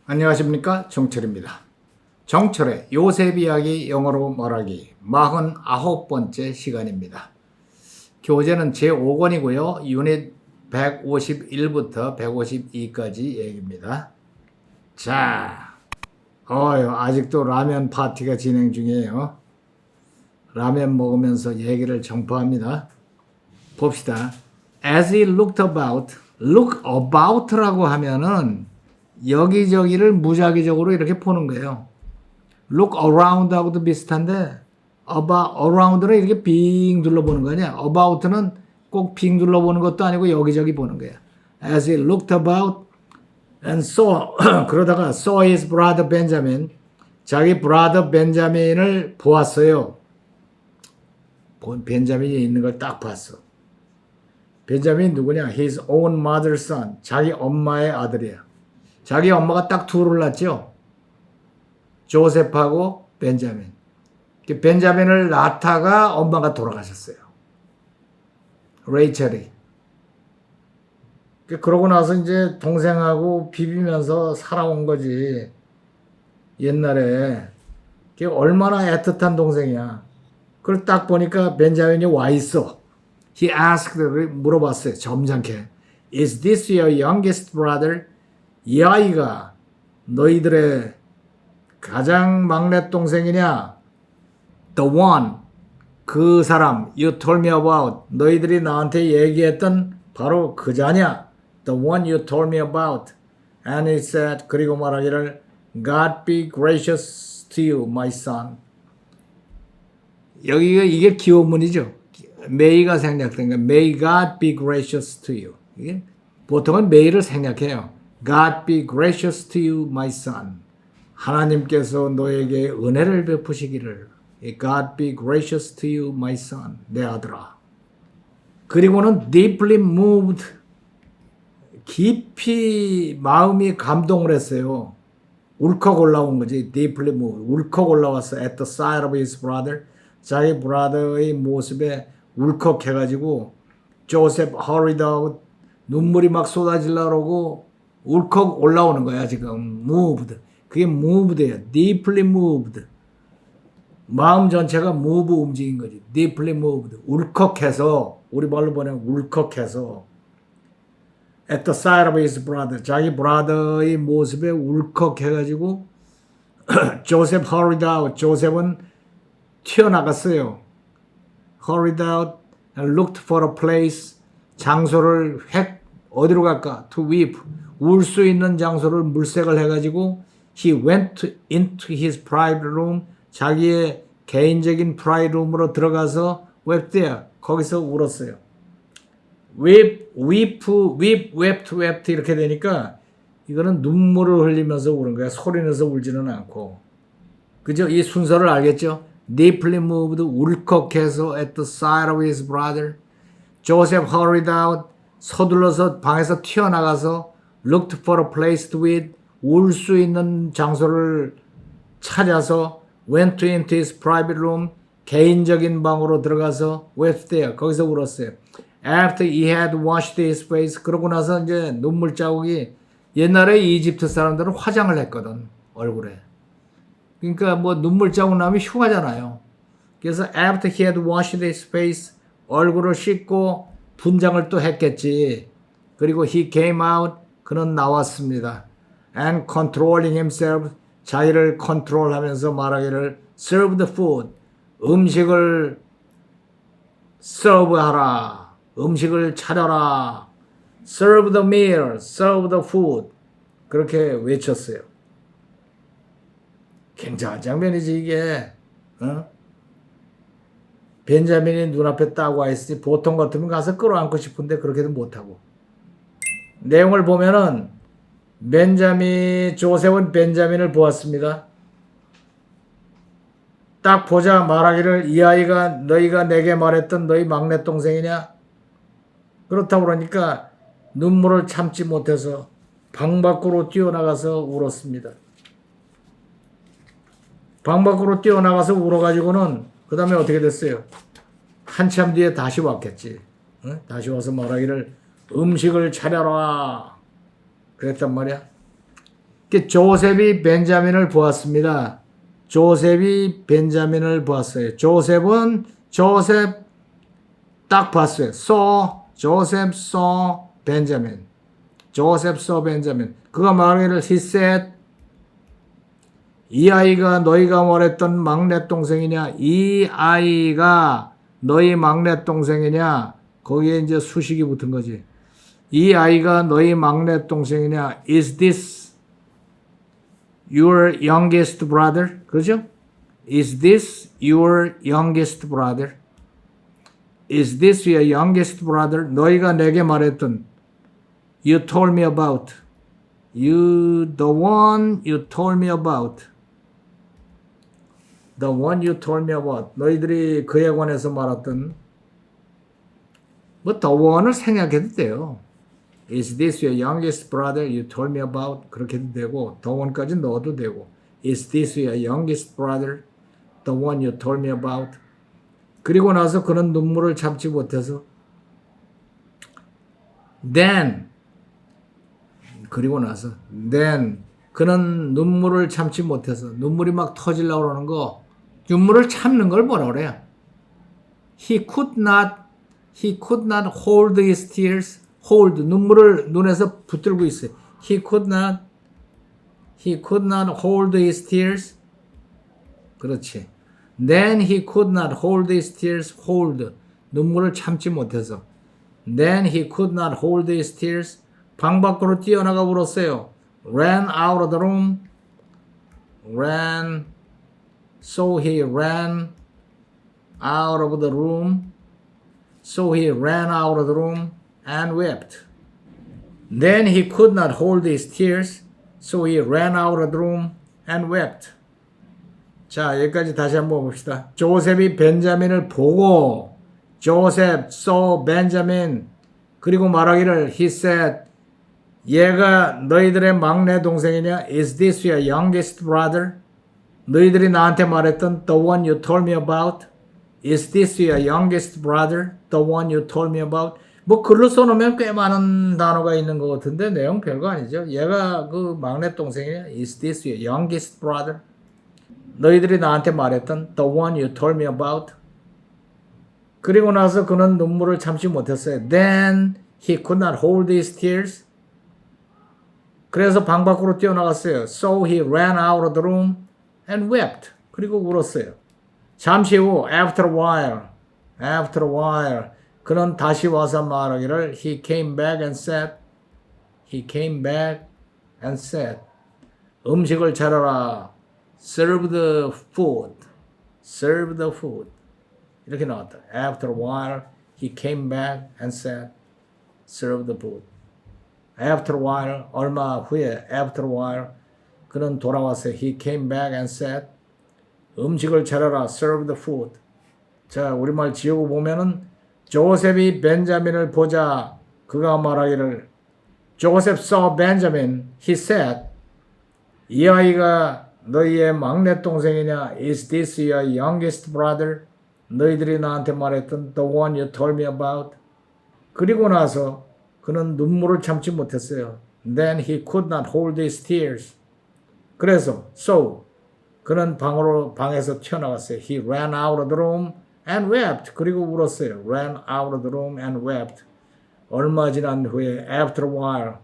안녕하십니까, 정철입니다. 정철의 요셉 이야기 영어로 말하기 49번째 시간입니다. 교재는 제5권이고요. 유닛 151부터 152까지 얘기입니다. 자, 아직도 라면 파티가 진행 중이에요. 라면 먹으면서 얘기를 정포합니다. 봅시다. As he looked about, look about라고 하면은 여기저기를 무작위적으로 이렇게 보는 거예요. look around하고도 비슷한데 around는 이렇게 빙 둘러보는 거 아니야. about는 꼭 빙 둘러보는 것도 아니고 여기저기 보는 거야. As he looked about and saw 그러다가 saw his brother Benjamin 자기 brother Benjamin을 보았어요. 벤자민이 있는 걸 딱 봤어. 벤자민 누구냐? His own mother's son. 자기 엄마의 아들이야. 자기 엄마가 딱 둘을 낳았죠. 조셉하고 벤자민. 벤자민을 낳다가 엄마가 돌아가셨어요. 레이첼이. 그러고 나서 이제 동생하고 비비면서 살아온 거지. 옛날에. 얼마나 애틋한 동생이야. 그걸 딱 보니까 벤자민이 와 있어. He asked, 물어봤어요. 점잖게. Is this your youngest brother? 이 아이가 너희들의 가장 막내 동생이냐? The one, 그 사람, you told me about, 너희들이 나한테 얘기했던 바로 그 자냐? The one you told me about. And he said, 그리고 말하기를, God be gracious to you, my son. 여기가 이게 기호문이죠. May가 생략된 거. May God be gracious to you. 이게 보통은 may를 생략해요. God be gracious to you, my son. 하나님께서 너에게 은혜를 베푸시기를. God be gracious to you, my son. 내 아들아. 그리고는 deeply moved. 깊이 마음이 감동을 했어요. 울컥 올라온 거지. deeply moved. 울컥 올라왔어. At the sight of his brother. 자기 브라더의 모습에 울컥해가지고 조셉 hurried out. 눈물이 막 쏟아지려고 울컥 올라오는 거야 지금. moved. 그게 moved예요. deeply moved. 마음 전체가 move 움직인 거지. deeply moved. 울컥해서 우리 말로 보내면 울컥해서 at the sight of his brother. 자기 브라더의 모습에 울컥해가지고 조셉 hurried out. 조셉은 튀어나갔어요. hurried out and looked for a place. 장소를 어디로 갈까? to weep. 울 수 있는 장소를 물색을 해가지고 he went into his private room. 자기의 개인적인 private room으로 들어가서 wept there. 거기서 울었어요. weep, wept 이렇게 되니까 이거는 눈물을 흘리면서 우는 거야. 소리내서 울지는 않고. 그죠? 이 순서를 알겠죠? deeply moved, 울컥해서 at the sight of his brother. Joseph hurried out, 서둘러서 방에서 튀어나가서 looked for a place to eat, 울 수 있는 장소를 찾아서 went into his private room, 개인적인 방으로 들어가서 wept there, 거기서 울었어요. After he had washed his face, 그러고 나서 이제 눈물 자국이 옛날에 이집트 사람들은 화장을 했거든, 얼굴에. 그러니까 뭐 눈물 자국 나면 흉하잖아요. 그래서 after he had washed his face, 얼굴을 씻고 분장을 또 했겠지. 그리고 he came out, 그는 나왔습니다. And controlling himself, 자기를 컨트롤하면서 말하기를 serve the food, 음식을 서브하라, 음식을 차려라. serve the meal, serve the food, 그렇게 외쳤어요. 굉장한 장면이지 이게. 벤자민이 눈앞에 딱 와 있으니 보통 같으면 가서 끌어안고 싶은데 그렇게도 못하고. 내용을 보면은 조셉은 벤자민을 보았습니다. 딱 보자 말하기를 이 아이가 너희가 내게 말했던 너희 막내 동생이냐? 그렇다고 그러니까 눈물을 참지 못해서 방 밖으로 뛰어나가서 울었습니다. 방 밖으로 뛰어나가서 울어가지고는 그 다음에 어떻게 됐어요? 한참 뒤에 다시 왔겠지. 다시 와서 말하기를 음식을 차려라. 그랬단 말이야. 조셉이 벤자민을 보았습니다. 조셉이 벤자민을 보았어요. 조셉 딱 봤어요. 조셉 벤자민. 조셉 벤자민. 그가 말하기를 he said 이 아이가 너희가 말했던 막내 동생이냐? 이 아이가 너희 막내 동생이냐? 거기에 이제 수식이 붙은 거지. 이 아이가 너희 막내 동생이냐? Is this your youngest brother? 그죠? Is this your youngest brother? Is this your youngest brother? 너희가 내게 말했던 You told me about. The one you told me about. The one you told me about. 너희들이 그에 관해서 말했던 뭐 the one을 생략해도 돼요. Is this your youngest brother you told me about? 그렇게 해도 되고 the one까지 넣어도 되고 Is this your youngest brother? The one you told me about? 그리고 나서 그는 눈물을 참지 못해서 그리고 나서 그는 눈물을 참지 못해서 눈물이 막 터지려고 그러는 거 눈물을 참는 걸 뭐라 그래요? He could not hold his tears. hold 눈물을 눈에서 붙들고 있어요. He could not hold his tears. 그렇지. Then he could not hold his tears. hold 눈물을 참지 못해서. Then he could not hold his tears. 방 밖으로 뛰어나가 울었어요. Ran out of the room. So he ran out of the room. So he ran out of the room and wept. Then he could not hold his tears. So he ran out of the room and wept. 자, 여기까지 다시 한번 봅시다. 조셉이 벤자민을 보고 Joseph saw Benjamin. 그리고 말하기를 he said 얘가 너희들의 막내 동생이냐? Is this your youngest brother? 너희들이 나한테 말했던 the one you told me about? Is this your youngest brother? The one you told me about? 뭐 글로 써놓으면 꽤 많은 단어가 있는 것 같은데 내용 별거 아니죠. 얘가 그 막내 동생이냐? Is this your youngest brother? 너희들이 나한테 말했던 the one you told me about? 그리고 나서 그는 눈물을 참지 못했어요. Then he could not hold his tears. 그래서 방 밖으로 뛰어나갔어요. So he ran out of the room and wept. 그리고 울었어요. 잠시 후 after a while 그는 다시 와서 말하기를 he came back and said 음식을 차려라. serve the food. 이렇게 나왔다. After a while he came back and said serve the food. After a while 얼마 후에 after a while 그는 돌아왔어요. He came back and said 음식을 차려라. serve the food. 자, 우리말 지우고 보면은 조셉이 벤자민을 보자 그가 말하기를 Joseph saw Benjamin. He said 이 아이가 너희의 막내 동생이냐? Is this your youngest brother? 너희들이 나한테 말했던 the one you told me about. 그리고 나서 그는 눈물을 참지 못했어요. Then he could not hold his tears. 그래서 그는 방에서 튀어나왔어요. He ran out of the room and wept. 그리고 울었어요. Ran out of the room and wept. 얼마 지난 후에 after a while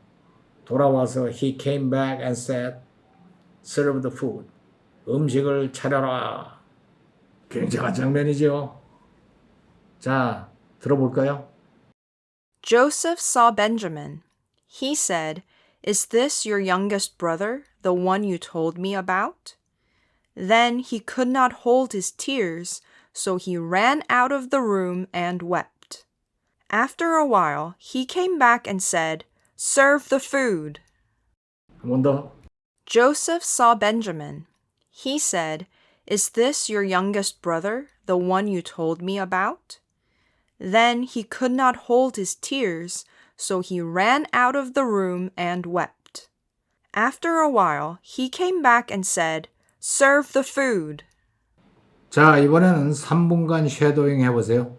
돌아와서 he came back and said serve the food. 음식을 차려라. 굉장한 장면이죠. 자, 들어볼까요? Joseph saw Benjamin. He said, Is this your youngest brother, the one you told me about? Then he could not hold his tears, so he ran out of the room and wept. After a while, he came back and said, Serve the food. 한 번 더. Joseph saw Benjamin. He said, Is this your youngest brother, the one you told me about? Then he could not hold his tears, so he ran out of the room and wept. After a while, he came back and said, Serve the food. 자, 이번에는 3분간 쉐도잉 해보세요.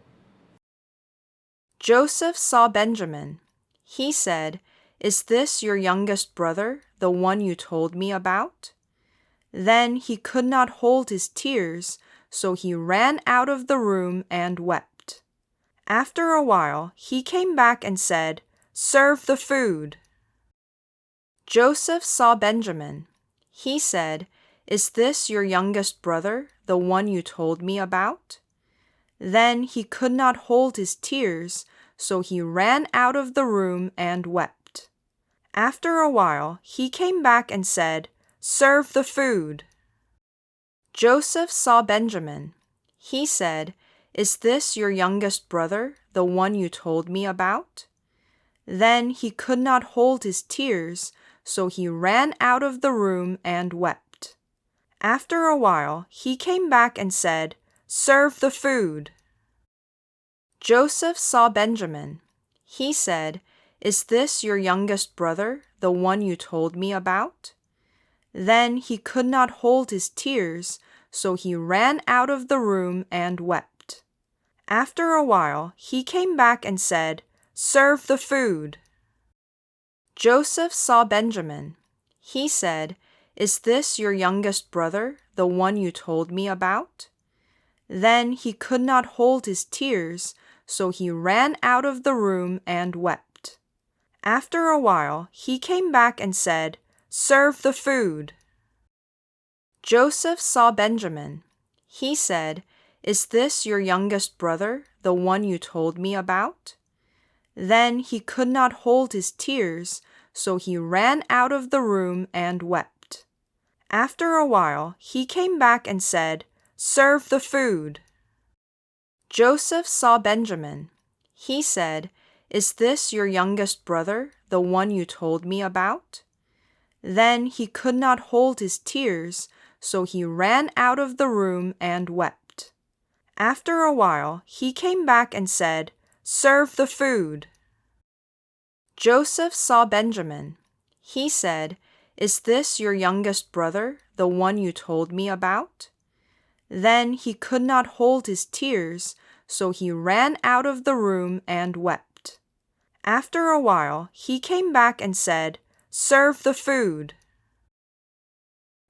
Joseph saw Benjamin. He said, Is this your youngest brother, the one you told me about?" Then he could not hold his tears, so he ran out of the room and wept. After a while, he came back and said, "Serve the food." Joseph saw Benjamin. He said, "Is this your youngest brother, the one you told me about?" Then he could not hold his tears, so he ran out of the room and wept. After a while, he came back and said, "Serve the food." Joseph saw Benjamin. He said, "Is this your youngest brother, the one you told me about?" Then he could not hold his tears, so he ran out of the room and wept. After a while, he came back and said, "Serve the food." Joseph saw Benjamin. He said, "Is this your youngest brother, the one you told me about?" Then he could not hold his tears, so he ran out of the room and wept. After a while, he came back and said, "Serve the food." Joseph saw Benjamin. He said, "Is this your youngest brother, the one you told me about?" Then he could not hold his tears, so he ran out of the room and wept. After a while, he came back and said, "Serve the food." Joseph saw Benjamin. He said, "Is this your youngest brother, the one you told me about?" Then he could not hold his tears, so he ran out of the room and wept. After a while, he came back and said, "Serve the food." Joseph saw Benjamin. He said, "Is this your youngest brother, the one you told me about?" Then he could not hold his tears, so he ran out of the room and wept. After a while, he came back and said, "Serve the food." Joseph saw Benjamin. He said, "Is this your youngest brother, the one you told me about?" Then he could not hold his tears, so he ran out of the room and wept. After a while, he came back and said, "Serve the food."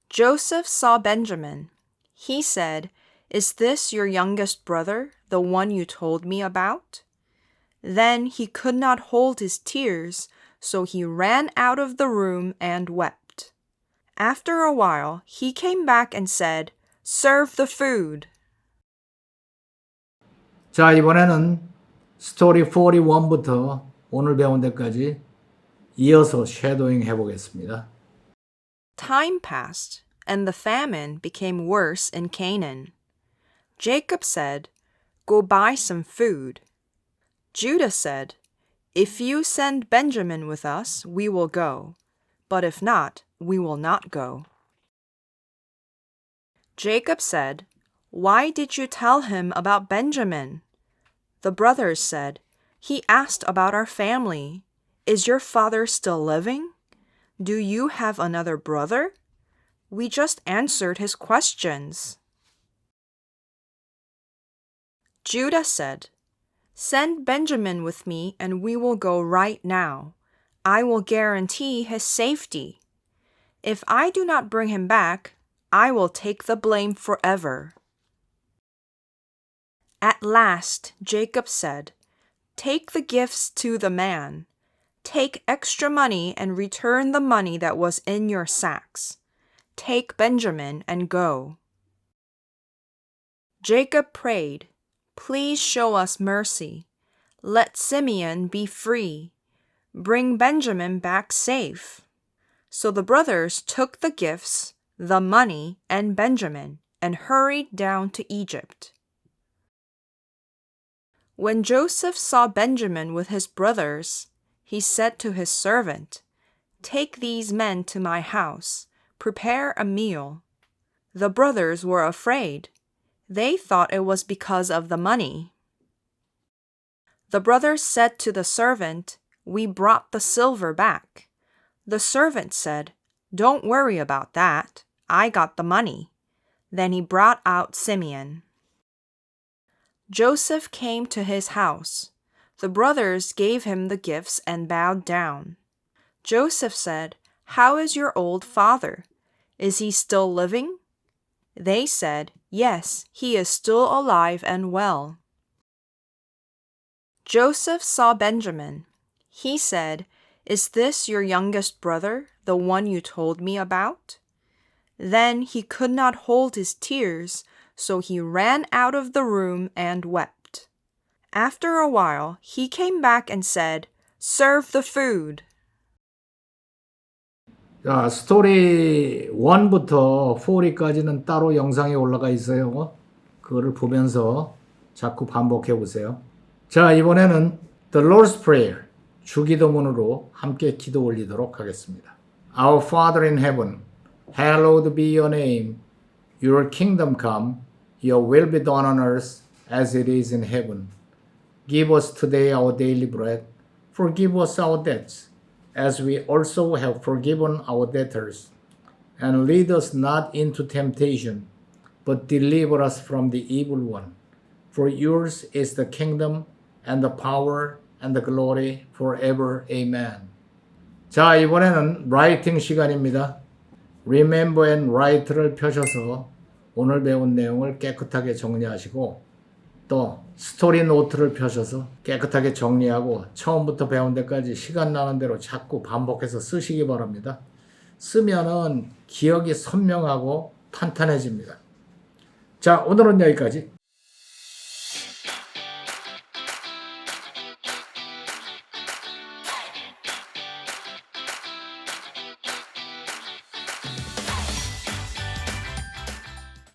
Joseph saw Benjamin. He said, "Is this your youngest brother, the one you told me about?" Then he could not hold his tears, so he ran out of the room and wept. After a while, he came back and said, "Serve the food." 자, 이번에는 스토리 41부터 오늘 배운 데까지 이어서 쉐도잉 해보겠습니다. Time passed, and the famine became worse in Canaan. Jacob said, "Go buy some food." Judah said, "If you send Benjamin with us, we will go, but if not, we will not go." Jacob said, "Why did you tell him about Benjamin?" The brothers said, "He asked about our family. Is your father still living? Do you have another brother? We just answered his questions." Judah said, "Send Benjamin with me and we will go right now. I will guarantee his safety. If I do not bring him back, I will take the blame forever." At last, Jacob said, "Take the gifts to the man. Take extra money and return the money that was in your sacks. Take Benjamin and go." Jacob prayed, "Please show us mercy. Let Simeon be free. Bring Benjamin back safe." So the brothers took the gifts, the money, and Benjamin, and hurried down to Egypt. When Joseph saw Benjamin with his brothers, he said to his servant, "Take these men to my house, prepare a meal." The brothers were afraid. They thought it was because of the money. The brothers said to the servant, "We brought the silver back." The servant said, "Don't worry about that. I got the money." Then he brought out Simeon. Joseph came to his house. The brothers gave him the gifts and bowed down. Joseph said, "How is your old father? Is he still living?" They said, "Yes, he is still alive and well." Joseph saw Benjamin. He said, "Is this your youngest brother, the one you told me about?" Then he could not hold his tears, so he ran out of the room and wept. After a while, he came back and said, "Serve the food." 자, 스토리 1부터 4까지는 따로 영상에 올라가 있어요. 그거를 보면서 자꾸 반복해 보세요. 자, 이번에는 The Lord's Prayer, 주기도문으로 함께 기도 올리도록 하겠습니다. Our Father in heaven, hallowed be your name. Your kingdom come, your will be done on earth as it is in heaven. Give us today our daily bread. Forgive us our debts, as we also have forgiven our debtors. And lead us not into temptation, but deliver us from the evil one. For yours is the kingdom and the power and the glory forever. Amen. 자, 이번에는 라이팅 시간입니다. Remember and Write를 펴셔서 오늘 배운 내용을 깨끗하게 정리하시고 또 스토리 노트를 펴셔서 깨끗하게 정리하고 처음부터 배운 데까지 시간 나는 대로 자꾸 반복해서 쓰시기 바랍니다. 쓰면은 기억이 선명하고 탄탄해집니다. 자, 오늘은 여기까지.